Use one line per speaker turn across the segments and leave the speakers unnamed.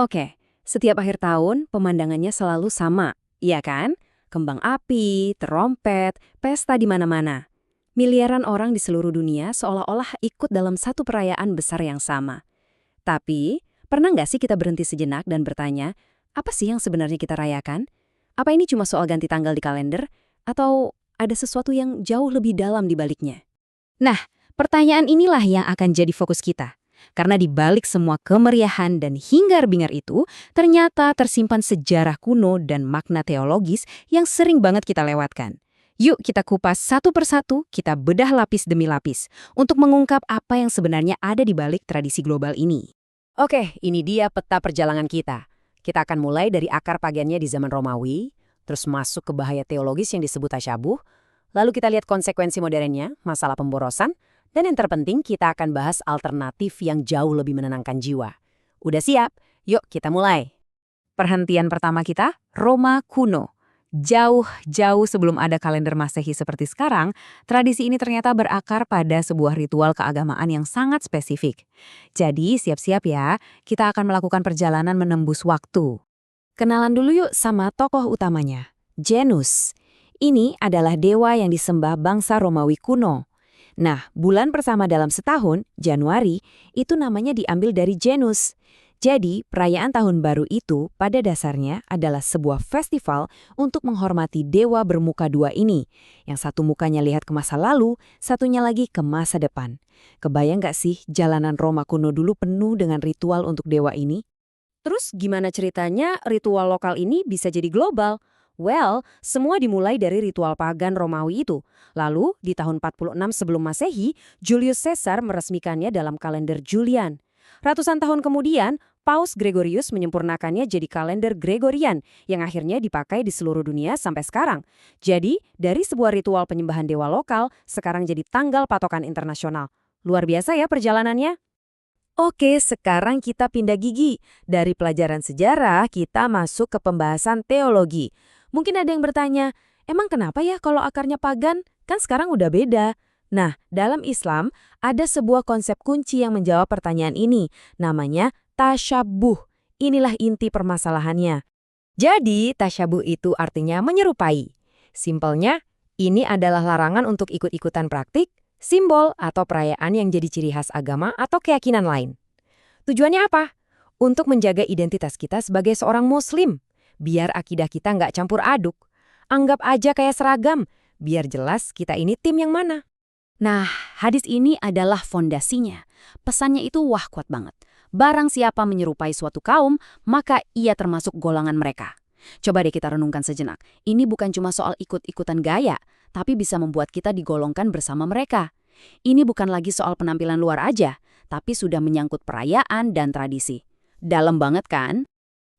Oke, setiap akhir tahun pemandangannya selalu sama, iya kan? Kembang api, terompet, pesta di mana-mana. Miliaran orang di seluruh dunia seolah-olah ikut dalam satu perayaan besar yang sama. Tapi, pernah nggak sih kita berhenti sejenak dan bertanya, apa sih yang sebenarnya kita rayakan? Apa ini cuma soal ganti tanggal di kalender? Atau ada sesuatu yang jauh lebih dalam di baliknya? Nah, pertanyaan inilah yang akan jadi fokus kita. Karena di balik semua kemeriahan dan hingar-bingar itu, ternyata tersimpan sejarah kuno dan makna teologis yang sering banget kita lewatkan. Yuk kita kupas satu persatu, kita bedah lapis demi lapis, untuk mengungkap apa yang sebenarnya ada di balik tradisi global ini. Oke, ini dia peta perjalanan kita. Kita akan mulai dari akar pagennya di zaman Romawi, terus masuk ke bahaya teologis yang disebut tasyabuh, lalu kita lihat konsekuensi modernnya, masalah pemborosan, dan yang terpenting kita akan bahas alternatif yang jauh lebih menenangkan jiwa. Udah siap? Yuk kita mulai. Perhentian pertama kita, Roma kuno. Jauh-jauh sebelum ada kalender Masehi seperti sekarang, tradisi ini ternyata berakar pada sebuah ritual keagamaan yang sangat spesifik. Jadi siap-siap ya, kita akan melakukan perjalanan menembus waktu. Kenalan dulu yuk sama tokoh utamanya, Janus. Ini adalah dewa yang disembah bangsa Romawi kuno. Nah, bulan pertama dalam setahun, Januari, itu namanya diambil dari Janus. Jadi, perayaan tahun baru itu pada dasarnya adalah sebuah festival untuk menghormati dewa bermuka dua ini. Yang satu mukanya lihat ke masa lalu, satunya lagi ke masa depan. Kebayang nggak sih jalanan Roma kuno dulu penuh dengan ritual untuk dewa ini? Terus gimana ceritanya ritual lokal ini bisa jadi global? Well, semua dimulai dari ritual pagan Romawi itu. Lalu, di tahun 46 sebelum Masehi, Julius Caesar meresmikannya dalam kalender Julian. Ratusan tahun kemudian, Paus Gregorius menyempurnakannya jadi kalender Gregorian yang akhirnya dipakai di seluruh dunia sampai sekarang. Jadi, dari sebuah ritual penyembahan dewa lokal, sekarang jadi tanggal patokan internasional. Luar biasa ya perjalanannya? Oke, sekarang kita pindah gigi. Dari pelajaran sejarah, kita masuk ke pembahasan teologi. Mungkin ada yang bertanya, emang kenapa ya kalau akarnya pagan? Kan sekarang udah beda. Nah, dalam Islam, ada sebuah konsep kunci yang menjawab pertanyaan ini. Namanya tasyabuh. Inilah inti permasalahannya. Jadi, tasyabuh itu artinya menyerupai. Simpelnya, ini adalah larangan untuk ikut-ikutan praktik, simbol, atau perayaan yang jadi ciri khas agama atau keyakinan lain. Tujuannya apa? Untuk menjaga identitas kita sebagai seorang muslim. Biar akidah kita nggak campur aduk. Anggap aja kayak seragam, biar jelas kita ini tim yang mana. Nah, hadis ini adalah fondasinya. Pesannya itu wah kuat banget. Barang siapa menyerupai suatu kaum, maka ia termasuk golongan mereka. Coba deh kita renungkan sejenak. Ini bukan cuma soal ikut-ikutan gaya, tapi bisa membuat kita digolongkan bersama mereka. Ini bukan lagi soal penampilan luar aja, tapi sudah menyangkut perayaan dan tradisi. Dalam banget kan?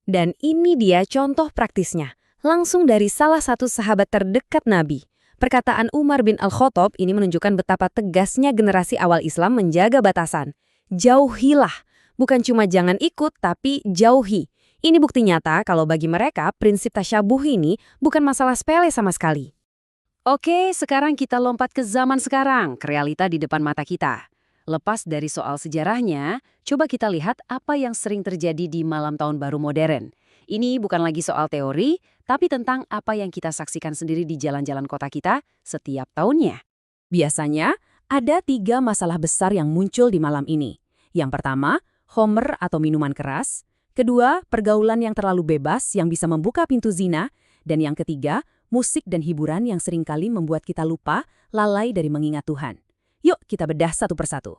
Dan ini dia contoh praktisnya, langsung dari salah satu sahabat terdekat Nabi. Perkataan Umar bin Al-Khattab ini menunjukkan betapa tegasnya generasi awal Islam menjaga batasan. Jauhilah, bukan cuma jangan ikut, tapi jauhi. Ini bukti nyata kalau bagi mereka prinsip tasyabuh ini bukan masalah sepele sama sekali. Oke, sekarang kita lompat ke zaman sekarang, ke realita di depan mata kita. Lepas dari soal sejarahnya, coba kita lihat apa yang sering terjadi di malam tahun baru modern. Ini bukan lagi soal teori, tapi tentang apa yang kita saksikan sendiri di jalan-jalan kota kita setiap tahunnya. Biasanya, ada 3 masalah besar yang muncul di malam ini. Yang pertama, homer atau minuman keras. Kedua, pergaulan yang terlalu bebas yang bisa membuka pintu zina. Dan yang ketiga, musik dan hiburan yang seringkali membuat kita lupa, lalai dari mengingat Tuhan. Yuk kita bedah satu persatu.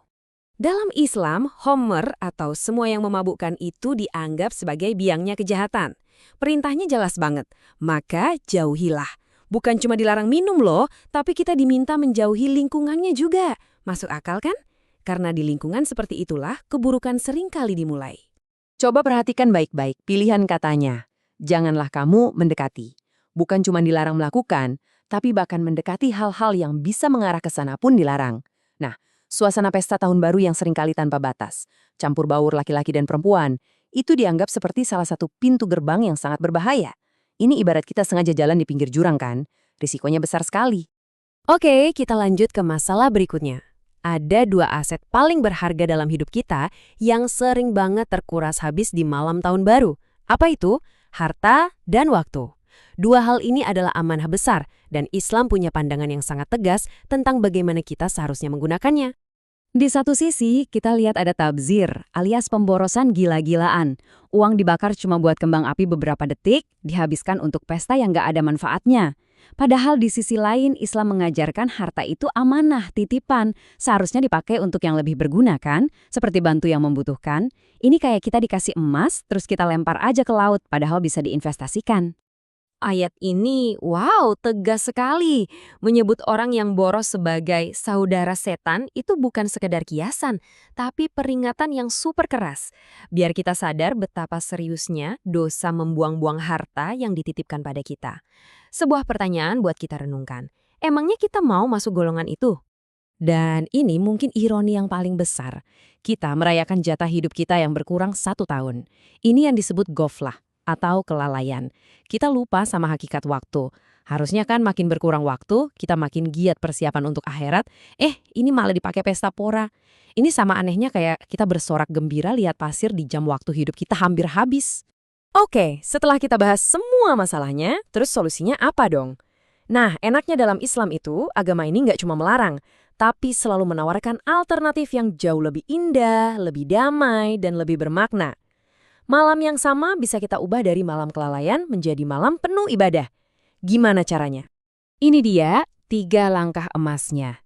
Dalam Islam, homer atau semua yang memabukkan itu dianggap sebagai biangnya kejahatan. Perintahnya jelas banget, maka jauhilah. Bukan cuma dilarang minum loh, tapi kita diminta menjauhi lingkungannya juga. Masuk akal kan? Karena di lingkungan seperti itulah keburukan seringkali dimulai. Coba perhatikan baik-baik pilihan katanya. Janganlah kamu mendekati. Bukan cuma dilarang melakukan, tapi bahkan mendekati hal-hal yang bisa mengarah ke sana pun dilarang. Nah, suasana pesta tahun baru yang seringkali tanpa batas, campur baur laki-laki dan perempuan, itu dianggap seperti salah satu pintu gerbang yang sangat berbahaya. Ini ibarat kita sengaja jalan di pinggir jurang kan? Risikonya besar sekali. Oke, kita lanjut ke masalah berikutnya.
Ada dua aset paling berharga dalam hidup kita yang sering banget terkuras habis di malam tahun baru. Apa itu? Harta dan waktu. Dua hal ini adalah amanah besar, dan Islam punya pandangan yang sangat tegas tentang bagaimana kita seharusnya menggunakannya.
Di satu sisi, kita lihat ada tabzir, alias pemborosan gila-gilaan. Uang dibakar cuma buat kembang api beberapa detik, dihabiskan untuk pesta yang nggak ada manfaatnya. Padahal di sisi lain, Islam mengajarkan harta itu amanah, titipan. Seharusnya dipakai untuk yang lebih berguna kan? Seperti bantu yang membutuhkan. Ini kayak kita dikasih emas, terus kita lempar aja ke laut, padahal bisa diinvestasikan.
Ayat ini, wow, tegas sekali. Menyebut orang yang boros sebagai saudara setan itu bukan sekedar kiasan, tapi peringatan yang super keras. Biar kita sadar betapa seriusnya dosa membuang-buang harta yang dititipkan pada kita. Sebuah pertanyaan buat kita renungkan. Emangnya kita mau masuk golongan itu?
Dan ini mungkin ironi yang paling besar. Kita merayakan jatah hidup kita yang berkurang 1 tahun. Ini yang disebut ghaflah atau kelalaian. Kita lupa sama hakikat waktu. Harusnya kan makin berkurang waktu, kita makin giat persiapan untuk akhirat. Ini malah dipakai pesta pora. Ini sama anehnya kayak kita bersorak gembira lihat pasir di jam waktu hidup kita hampir habis.
Oke, setelah kita bahas semua masalahnya, terus solusinya apa dong? Nah, enaknya dalam Islam itu, agama ini nggak cuma melarang, tapi selalu menawarkan alternatif yang jauh lebih indah, lebih damai, dan lebih bermakna. Malam yang sama bisa kita ubah dari malam kelalaian menjadi malam penuh ibadah. Gimana caranya?
Ini dia 3 langkah emasnya.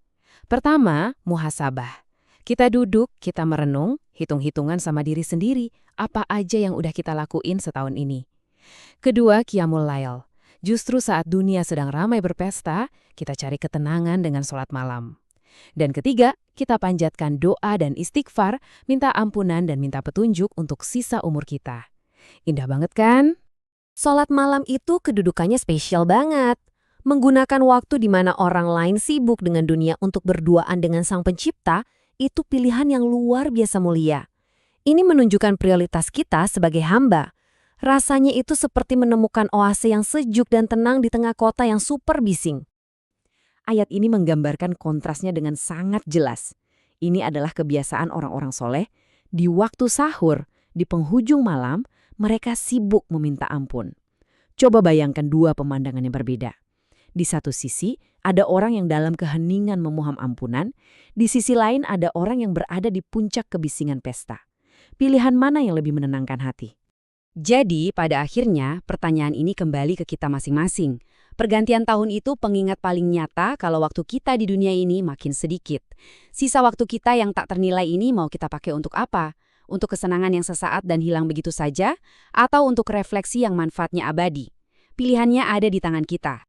Pertama, muhasabah. Kita duduk, kita merenung, hitung-hitungan sama diri sendiri, apa aja yang udah kita lakuin setahun ini. Kedua, qiyamul lail. Justru saat dunia sedang ramai berpesta, kita cari ketenangan dengan sholat malam. Dan ketiga, kita panjatkan doa dan istighfar, minta ampunan dan minta petunjuk untuk sisa umur kita. Indah banget kan?
Sholat malam itu kedudukannya spesial banget. Menggunakan waktu di mana orang lain sibuk dengan dunia untuk berduaan dengan Sang Pencipta, itu pilihan yang luar biasa mulia. Ini menunjukkan prioritas kita sebagai hamba. Rasanya itu seperti menemukan oase yang sejuk dan tenang di tengah kota yang super bising.
Ayat ini menggambarkan kontrasnya dengan sangat jelas. Ini adalah kebiasaan orang-orang soleh. Di waktu sahur, di penghujung malam, mereka sibuk meminta ampun. Coba bayangkan dua pemandangan yang berbeda. Di satu sisi, ada orang yang dalam keheningan memohon ampunan. Di sisi lain, ada orang yang berada di puncak kebisingan pesta. Pilihan mana yang lebih menenangkan hati? Jadi, pada akhirnya, pertanyaan ini kembali ke kita masing-masing. Pergantian tahun itu pengingat paling nyata kalau waktu kita di dunia ini makin sedikit. Sisa waktu kita yang tak ternilai ini mau kita pakai untuk apa? Untuk kesenangan yang sesaat dan hilang begitu saja? Atau untuk refleksi yang manfaatnya abadi? Pilihannya ada di tangan kita.